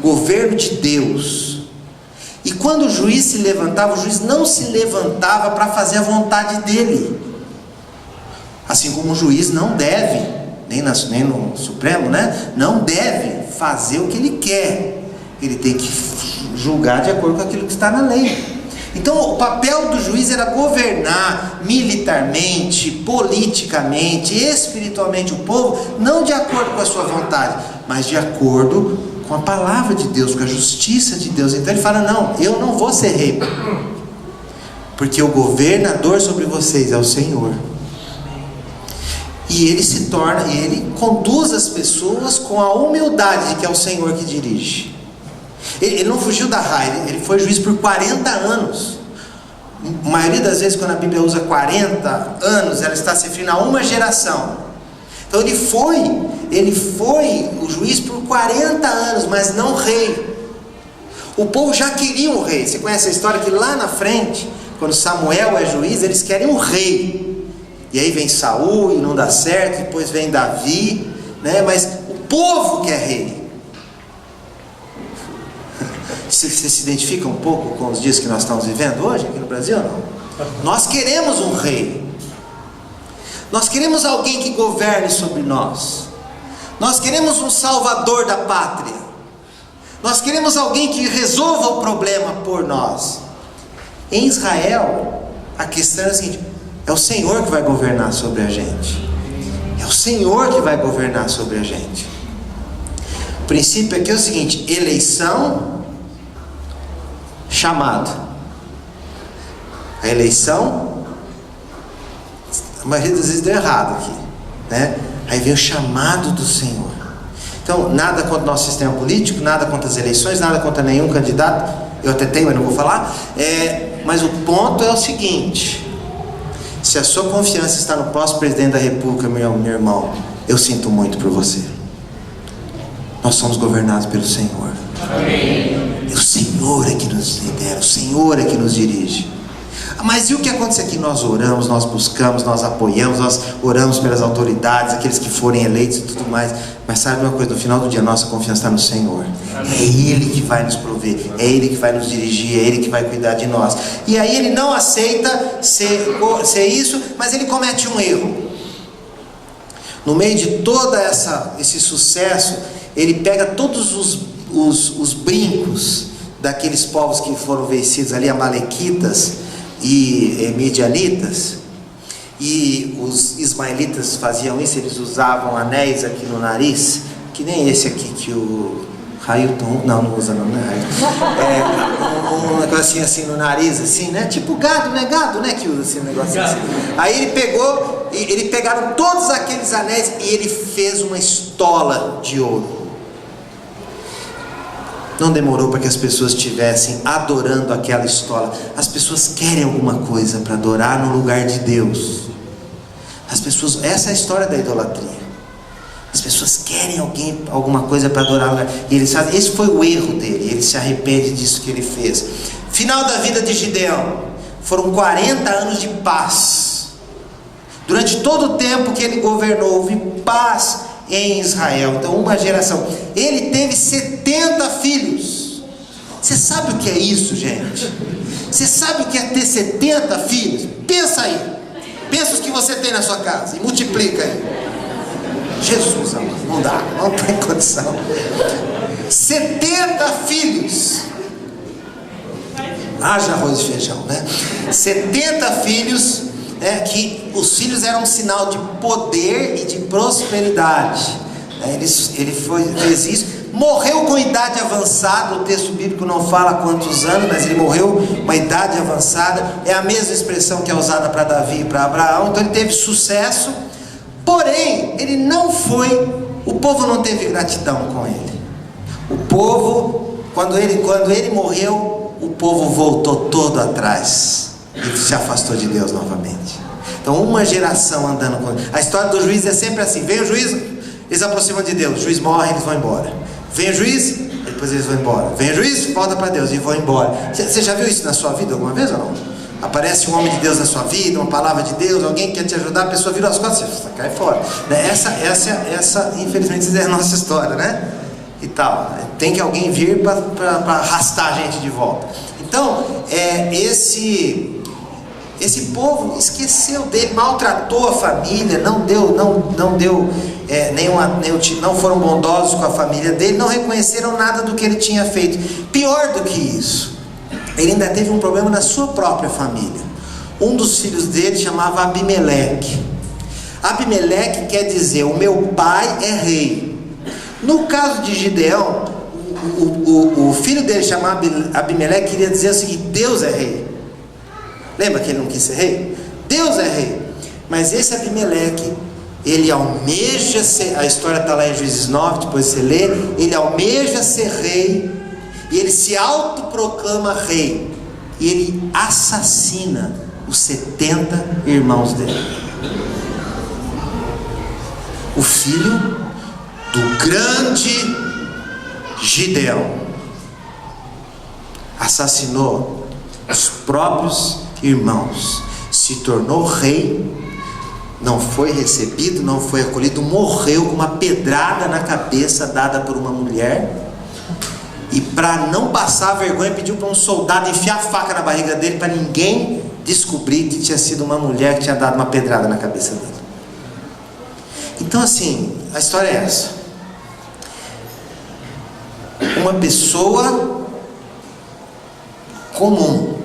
governo de Deus. E quando o juiz se levantava, o juiz não se levantava para fazer a vontade dele. Assim como o juiz não deve, nem no Supremo, né? Não deve fazer o que ele quer. Ele tem que julgar de acordo com aquilo que está na lei. Então o papel do juiz era governar militarmente, politicamente, espiritualmente o povo, não de acordo com a sua vontade, mas de acordo com a palavra de Deus, com a justiça de Deus. Então ele fala: não, eu não vou ser rei, porque o governador sobre vocês é o Senhor. E ele se torna, ele conduz as pessoas com a humildade de que é o Senhor que dirige. Ele não fugiu da raiva, ele foi juiz por 40 anos. A maioria das vezes, quando a Bíblia usa 40 anos, ela está se referindo a uma geração. Então ele foi o juiz por 40 anos, mas não rei. O povo já queria um rei. Você conhece a história que lá na frente, quando Samuel é juiz, eles querem um rei. E aí vem Saul e não dá certo, depois vem Davi, né? Mas o povo quer rei. Você se identifica um pouco com os dias que nós estamos vivendo hoje aqui no Brasil ou não? Nós queremos um rei. Nós queremos alguém que governe sobre nós. Nós queremos um salvador da pátria. Nós queremos alguém que resolva o problema por nós. Em Israel, a questão é a seguinte: é o Senhor que vai governar sobre a gente. É o Senhor que vai governar sobre a gente. O princípio aqui é o seguinte: eleição, chamado. A eleição, a maioria das vezes deu errado aqui, né? Aí vem o chamado do Senhor. Então, nada contra o nosso sistema político, nada contra as eleições, nada contra nenhum candidato. Eu até tenho, mas não vou falar. Mas o ponto é o seguinte: se a sua confiança está no próximo presidente da República, meu irmão, eu sinto muito por você. Nós somos governados pelo Senhor. Amém. O Senhor é que nos lidera, o Senhor é que nos dirige. Mas e o que acontece aqui? Nós oramos, nós buscamos, nós apoiamos, nós oramos pelas autoridades, aqueles que forem eleitos e tudo mais. Mas sabe uma coisa? No final do dia, nossa confiança está no Senhor. É Ele que vai nos prover, é Ele que vai nos dirigir, é Ele que vai cuidar de nós. E aí ele não aceita ser isso, mas ele comete um erro. No meio de todo esse sucesso, ele pega todos os brincos daqueles povos que foram vencidos ali, amalequitas e midianitas, e os ismaelitas faziam isso. Eles usavam anéis aqui no nariz, que nem esse aqui que o Railton, não usa não, né? Um negocinho assim no nariz, assim, né? Tipo gado, né? Que usa assim, um negocinho assim. Aí ele pegaram todos aqueles anéis e ele fez uma estola de ouro. Não demorou para que as pessoas estivessem adorando aquela estola. As pessoas querem alguma coisa para adorar no lugar de Deus. Essa é a história da idolatria. As pessoas querem alguma coisa para adorar no lugar. E eles fazem, esse foi o erro dele. Ele se arrepende disso que ele fez. Final da vida de Gideão. Foram 40 anos de paz. Durante todo o tempo que ele governou, houve paz em Israel. Então, uma geração. Ele teve 70 filhos. Você sabe o que é isso, gente? Você sabe o que é ter 70 filhos? Pensa aí. Pensa os que você tem na sua casa e multiplica aí. Jesus, amor, não tem condição. 70 filhos. Haja arroz e feijão, né? 70 filhos, que os filhos eram um sinal de poder e de prosperidade. Ele fez isso. Morreu com idade avançada. O texto bíblico não fala quantos anos, mas ele morreu com uma idade avançada. É a mesma expressão que é usada para Davi e para Abraão. Então ele teve sucesso. Porém, ele não foi. O povo não teve gratidão com ele. O povo, quando ele morreu, o povo voltou todo atrás e se afastou de Deus novamente. Então, uma geração andando com ele. A história do juiz é sempre assim: vem o juiz, eles aproximam de Deus, o juiz morre, eles vão embora. Vem o juiz, depois eles vão embora. Vem o juiz, volta para Deus e vão embora. Você já viu isso na sua vida alguma vez ou não? Aparece um homem de Deus na sua vida, uma palavra de Deus, alguém quer te ajudar, a pessoa vira as costas, você cai fora. Essa infelizmente é a nossa história, né? E tal. Tem que alguém vir para arrastar a gente de volta. Então, esse povo esqueceu dele, maltratou a família, não foram bondosos com a família dele, não reconheceram nada do que ele tinha feito. Pior do que isso, ele ainda teve um problema na sua própria família. Um dos filhos dele chamava Abimeleque. Abimeleque quer dizer: o meu pai é rei. No caso de Gideão, o filho dele chamava Abimeleque, queria dizer o seguinte: Deus é rei. Lembra que ele não quis ser rei? Deus é rei. Mas esse Abimeleque, ele almeja ser, a história está lá em Juízes 9, depois você lê, ele almeja ser rei, e ele se autoproclama rei, e ele assassina os 70 irmãos dele. O filho do grande Gideão assassinou os próprios irmãos, se tornou rei, não foi recebido, não foi acolhido, morreu com uma pedrada na cabeça dada por uma mulher, e para não passar vergonha pediu para um soldado enfiar a faca na barriga dele para ninguém descobrir que tinha sido uma mulher que tinha dado uma pedrada na cabeça dele. Então assim, a história é essa: uma pessoa comum,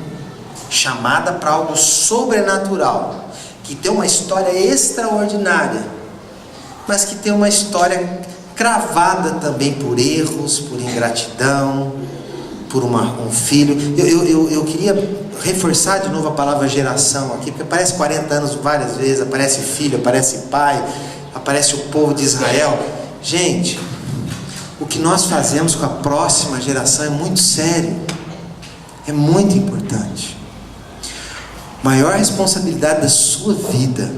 chamada para algo sobrenatural, que tem uma história extraordinária, mas que tem uma história cravada também por erros, por ingratidão, por um filho. Eu queria reforçar de novo a palavra geração aqui, porque aparece 40 anos várias vezes, aparece filho, aparece pai, aparece o povo de Israel. Gente, o que nós fazemos com a próxima geração é muito sério, é muito importante. Maior responsabilidade da sua vida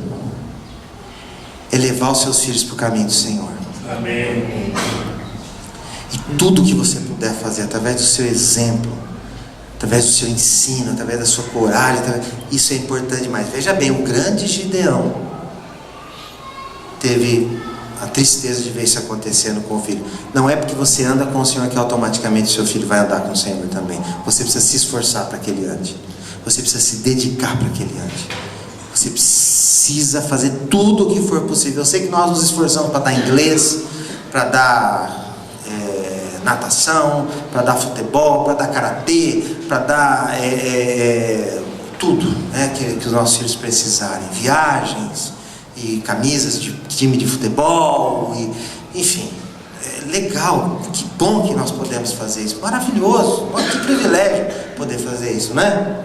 é levar os seus filhos para o caminho do Senhor. Amém. E tudo que você puder fazer através do seu exemplo, através do seu ensino, através da sua coragem, isso é importante demais. Veja bem, o grande Gideão teve a tristeza de ver isso acontecendo com o filho. Não é porque você anda com o Senhor que automaticamente o seu filho vai andar com o Senhor também. Você precisa se esforçar para que ele ande. Você precisa se dedicar para que ele ande. Você precisa fazer tudo o que for possível. Eu sei que nós nos esforçamos para dar inglês, para dar natação, para dar futebol, para dar karatê, para dar tudo, né, que os nossos filhos precisarem. Viagens e camisas de time de futebol, enfim, legal, que bom que nós podemos fazer isso, maravilhoso, que privilégio poder fazer isso, né?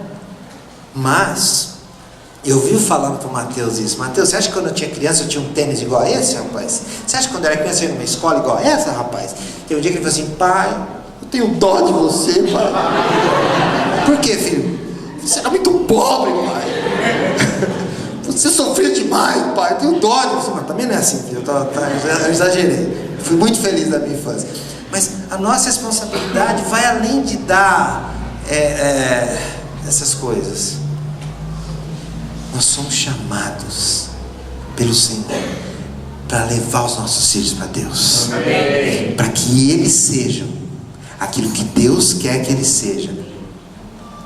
Mas eu vi falando para o Mateus isso: Mateus, você acha que quando eu tinha criança eu tinha um tênis igual a esse, rapaz? Você acha que quando eu era criança eu ia numa escola igual a essa, rapaz? Tem um dia que ele falou assim: pai, eu tenho dó de você, pai. Por que, filho? Você era muito pobre, pai. Você sofreu demais, pai, eu tenho dó de você. Mas também não é assim, filho, eu exagerei. Fui muito feliz da minha infância. Mas a nossa responsabilidade vai além de dar essas coisas. Nós somos chamados pelo Senhor para levar os nossos filhos para Deus, para que eles sejam aquilo que Deus quer que eles sejam,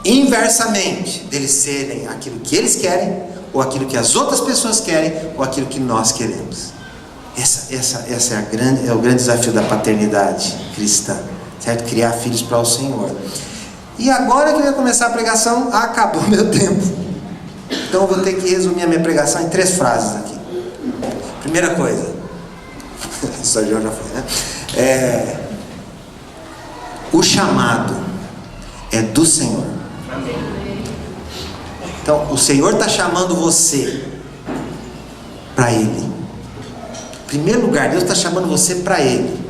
inversamente deles serem aquilo que eles querem, ou aquilo que as outras pessoas querem, ou aquilo que nós queremos. Essa é o grande desafio da paternidade cristã, certo? Criar filhos para o Senhor. E agora que eu ia começar a pregação, acabou meu tempo. Então eu vou ter que resumir a minha pregação em 3 frases aqui. Primeira coisa, o Sérgio já foi, né? O chamado é do Senhor. Então o Senhor está chamando você para Ele. Em primeiro lugar, Deus está chamando você para Ele,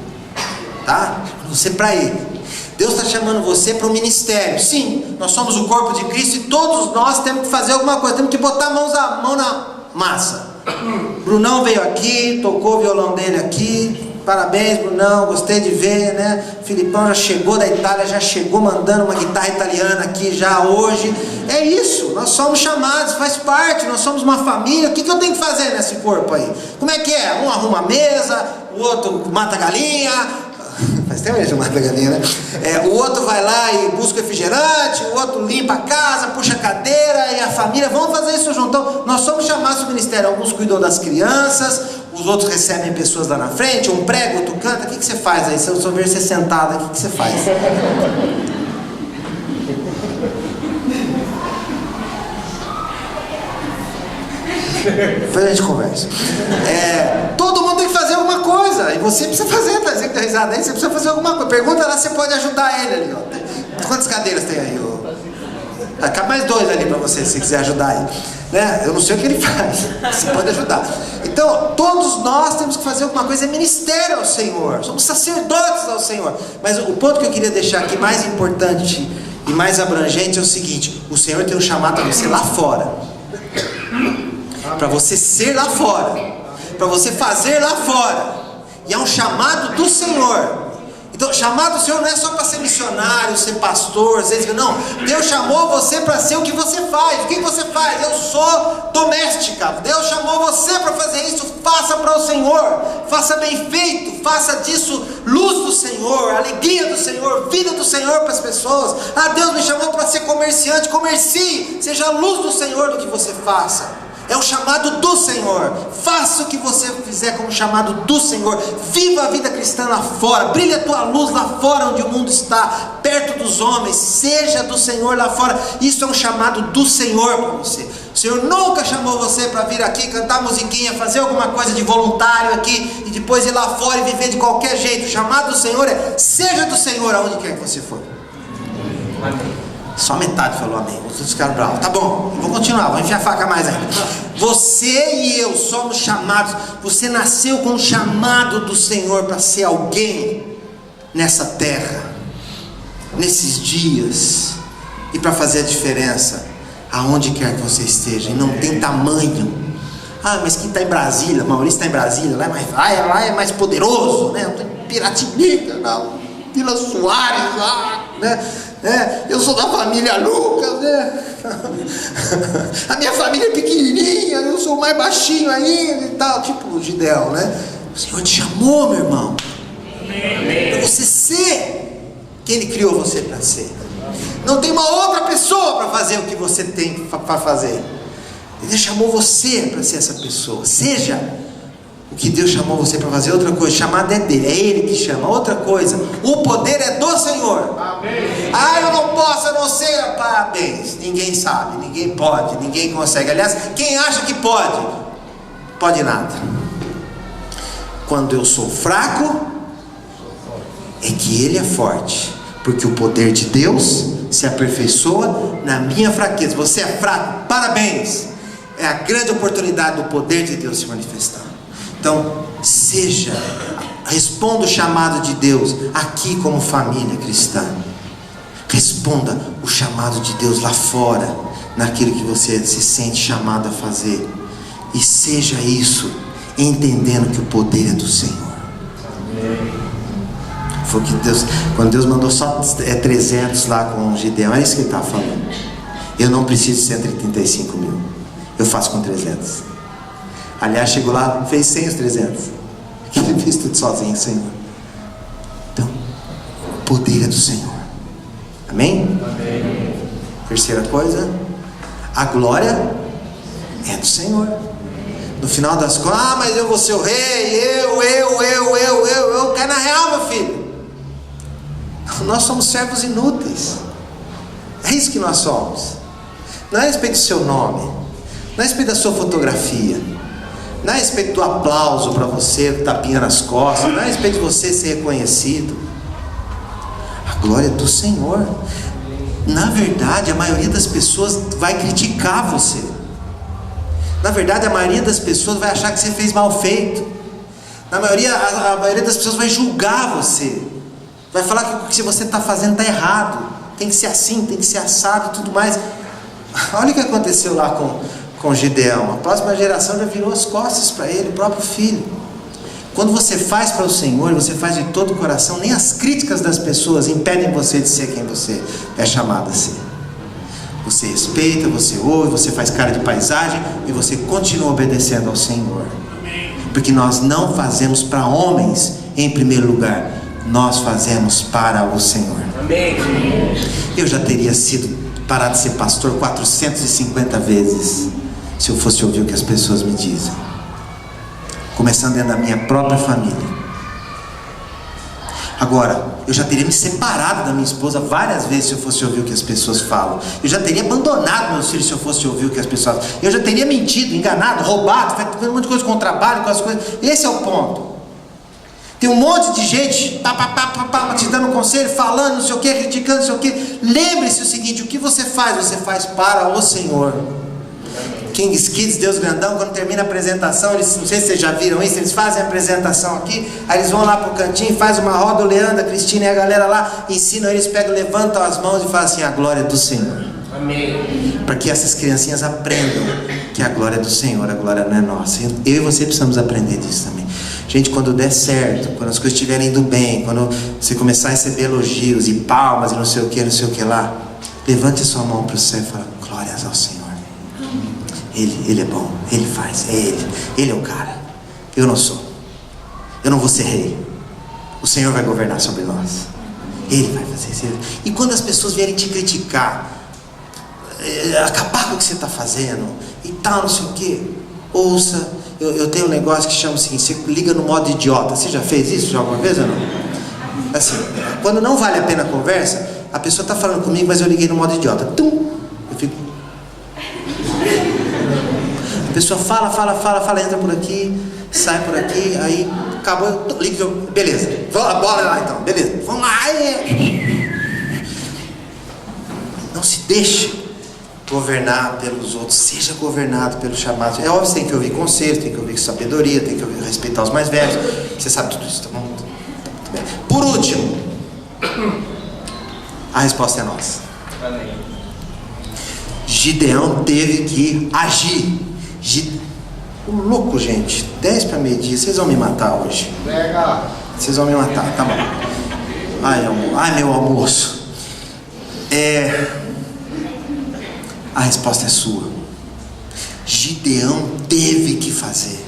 tá? Você para Ele. Deus está chamando você para o ministério. Sim, nós somos o corpo de Cristo e todos nós temos que fazer alguma coisa, temos que botar a mão na massa. Brunão veio aqui, tocou o violão dele aqui. Parabéns, Brunão, gostei de ver, né? Filipão já chegou da Itália, já chegou mandando uma guitarra italiana aqui já hoje. É isso, nós somos chamados, faz parte, nós somos uma família. O que eu tenho que fazer nesse corpo aí? Como é que é? Um arruma a mesa, o outro mata a galinha. Faz tempo que a gente mata a galinha, né? O outro vai lá e busca refrigerante, o outro limpa a casa, puxa a cadeira e a família. Vamos fazer isso junto. Então, nós somos chamados para o ministério. Alguns cuidam das crianças, os outros recebem pessoas lá na frente, um prega, outro canta. O que você faz aí? Se eu só ver você sentado aqui, o que você faz? Depois a gente conversa. Todo mundo tem que fazer alguma coisa. E você precisa fazer, tá dizendo que tá risada aí? Você precisa fazer alguma coisa. Pergunta lá se você pode ajudar ele ali, ó. Quantas cadeiras tem aí? Cabe mais 2 ali para você, se quiser ajudar ele, né? Eu não sei o que ele faz. Você pode ajudar. Então, todos nós temos que fazer alguma coisa. É ministério ao Senhor. Somos sacerdotes ao Senhor. Mas o ponto que eu queria deixar aqui mais importante e mais abrangente é o seguinte: o Senhor tem um chamado para você lá fora. Para você ser lá fora, para você fazer lá fora, e é um chamado do Senhor. Então, chamado do Senhor não é só para ser missionário, ser pastor, não. Deus chamou você para ser o que você faz. O que você faz? Eu sou doméstica. Deus chamou você para fazer isso. Faça para o Senhor, faça bem feito, faça disso luz do Senhor, alegria do Senhor, vida do Senhor para as pessoas. Deus me chamou para ser comerciante. Comercie, seja a luz do Senhor do que você faça. É o chamado do Senhor. Faça o que você fizer como chamado do Senhor. Viva a vida cristã lá fora. Brilhe a tua luz lá fora onde o mundo está, perto dos homens. Seja do Senhor lá fora. Isso é um chamado do Senhor para você. O Senhor nunca chamou você para vir aqui cantar musiquinha, fazer alguma coisa de voluntário aqui e depois ir lá fora e viver de qualquer jeito. O chamado do Senhor é: seja do Senhor aonde quer que você for. Amém. Só metade falou amém. Os outros ficaram bravos. Tá bom, vou continuar, vou enfiar a faca mais ainda. Você e eu somos chamados. Você nasceu com o chamado do Senhor para ser alguém nessa terra, nesses dias, e para fazer a diferença aonde quer que você esteja. E não tem tamanho. Mas quem está em Brasília, Maurício está em Brasília, lá é mais poderoso, né? Eu estou em Piratininga, na Vila Soares, lá, né? Eu sou da família Lucas, né? A minha família é pequenininha, eu sou mais baixinho ainda e tal, tipo o Gideão, né? O Senhor te chamou, meu irmão, para você ser quem Ele criou você para ser. Não tem uma outra pessoa para fazer o que você tem para fazer. Ele chamou você para ser essa pessoa. Seja o que Deus chamou você para fazer. Outra coisa, chamada é dele, é Ele que chama. Outra coisa, o poder é do Senhor. Amém. Eu não posso, eu não sei. Parabéns, ninguém sabe, ninguém pode, ninguém consegue. Aliás, quem acha que pode, pode nada. Quando eu sou fraco, é que Ele é forte, porque o poder de Deus se aperfeiçoa na minha fraqueza. Você é fraco, parabéns. É a grande oportunidade do poder de Deus se manifestar. Então, responda o chamado de Deus aqui como família cristã. Responda o chamado de Deus lá fora, naquilo que você se sente chamado a fazer. E seja isso, entendendo que o poder é do Senhor. Foi que Deus, quando Deus mandou só 300 lá com o Gideão, é isso que Ele estava falando. Eu não preciso de 135 mil, eu faço com 300. Aliás, chegou lá, fez 100 os 300. Ele fez tudo sozinho, Senhor. Então, o poder é do Senhor. Amém? Amém. Terceira coisa, a glória é do Senhor. No final das contas, mas eu vou ser o rei, eu. Cai na real, meu filho. Nós somos servos inúteis. É isso que nós somos. Não é a respeito do seu nome, não é a respeito da sua fotografia, não é a respeito do aplauso para você, do tapinha nas costas, não é a respeito de você ser reconhecido. A glória do Senhor. Na verdade, a maioria das pessoas vai criticar você. Na verdade, a maioria das pessoas vai achar que você fez mal feito. A maioria das pessoas vai julgar você. Vai falar que o que você está fazendo está errado. Tem que ser assim, tem que ser assado e tudo mais. Olha o que aconteceu lá com Gideão. A próxima geração já virou as costas para ele, o próprio filho. Quando você faz para o Senhor, você faz de todo o coração, nem as críticas das pessoas impedem você de ser quem você é chamado a ser. Você respeita, você ouve, você faz cara de paisagem e você continua obedecendo ao Senhor. Porque nós não fazemos para homens em primeiro lugar, nós fazemos para o Senhor. Amém. Eu já teria parado de ser pastor 450 vezes se eu fosse ouvir o que as pessoas me dizem. Começando dentro da minha própria família. Agora, eu já teria me separado da minha esposa várias vezes se eu fosse ouvir o que as pessoas falam. Eu já teria abandonado meus filhos se eu fosse ouvir o que as pessoas falam. Eu já teria mentido, enganado, roubado, feito um monte de coisa com o trabalho, com as coisas. Esse é o ponto. Tem um monte de gente te dando conselho, falando não sei o que, criticando não sei o que. Lembre-se o seguinte: o que você faz para o Senhor. King's Kids, Deus Grandão, quando termina a apresentação, eles, não sei se vocês já viram isso, eles fazem a apresentação aqui, aí eles vão lá pro cantinho, faz uma roda, o Leandro, a Cristina e a galera lá ensinam, eles pegam, levantam as mãos e falam assim: a glória é do Senhor. Amém. Para que essas criancinhas aprendam que a glória é do Senhor, a glória não é nossa. Eu e você precisamos aprender disso também. Gente, quando der certo, quando as coisas estiverem indo bem, quando você começar a receber elogios e palmas e não sei o que lá, levante sua mão para o céu e fala: glórias ao Senhor. Ele é bom, Ele faz, Ele é o cara. Eu não sou, eu não vou ser rei. O Senhor vai governar sobre nós. Ele vai fazer isso. E quando as pessoas vierem te criticar, acabar com o que você está fazendo e tal, não sei o que, ouça. Eu tenho um negócio que chama assim: você liga no modo idiota. Você já fez isso alguma vez ou não? Assim, quando não vale a pena a conversa, a pessoa está falando comigo, mas eu liguei no modo idiota. Tum! Eu fico... A pessoa fala, entra por aqui, sai por aqui, aí acabou, liga, beleza, bora lá então, beleza, vamos lá. Não se deixe governar pelos outros, seja governado pelo chamado. É óbvio que você tem que ouvir conselho, tem que ouvir sabedoria, tem que ouvir, respeitar os mais velhos, você sabe tudo isso, tá bom? Por último, a resposta é nossa. Amém. Gideão teve que agir. Louco, gente, 10 para meio-dia, vocês vão me matar hoje. Vocês vão me matar, tá bom. Ai, meu almoço. A resposta é sua. Gideão teve que fazer.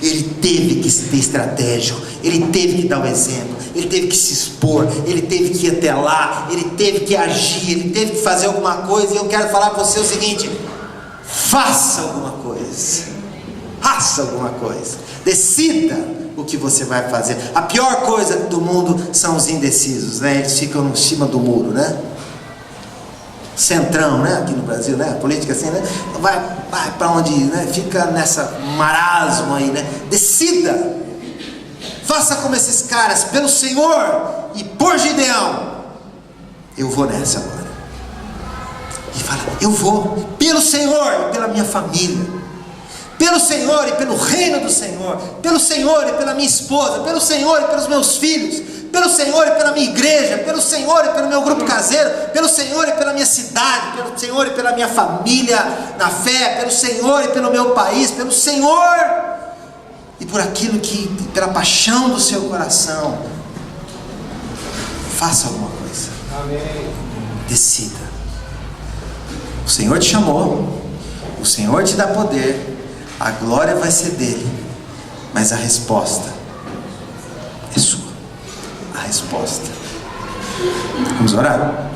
Ele teve que ser estratégico. Ele teve que dar o exemplo. Ele teve que se expor. Ele teve que ir até lá. Ele teve que agir. Ele teve que fazer alguma coisa. E eu quero falar para você o seguinte: faça alguma coisa. Faça alguma coisa. Decida o que você vai fazer. A pior coisa do mundo são os indecisos, né? Eles ficam em cima do muro, né? Centrão, né? Aqui no Brasil, né? A política assim, né? Vai para onde, né? Fica nessa marasmo aí, né? Decida. Faça como esses caras, pelo Senhor e por Gideão. Eu vou nessa agora. E fala: eu vou pelo Senhor e pela minha família, pelo Senhor e pelo reino do Senhor, pelo Senhor e pela minha esposa, pelo Senhor e pelos meus filhos, pelo Senhor e pela minha igreja, pelo Senhor e pelo meu grupo caseiro, pelo Senhor e pela minha cidade, pelo Senhor e pela minha família na fé, pelo Senhor e pelo meu país, pelo Senhor e por aquilo que, pela paixão do seu coração. Faça alguma coisa. Amém. Decida. O Senhor te chamou, o Senhor te dá poder, a glória vai ser dele, mas a resposta é sua. A resposta. Vamos orar?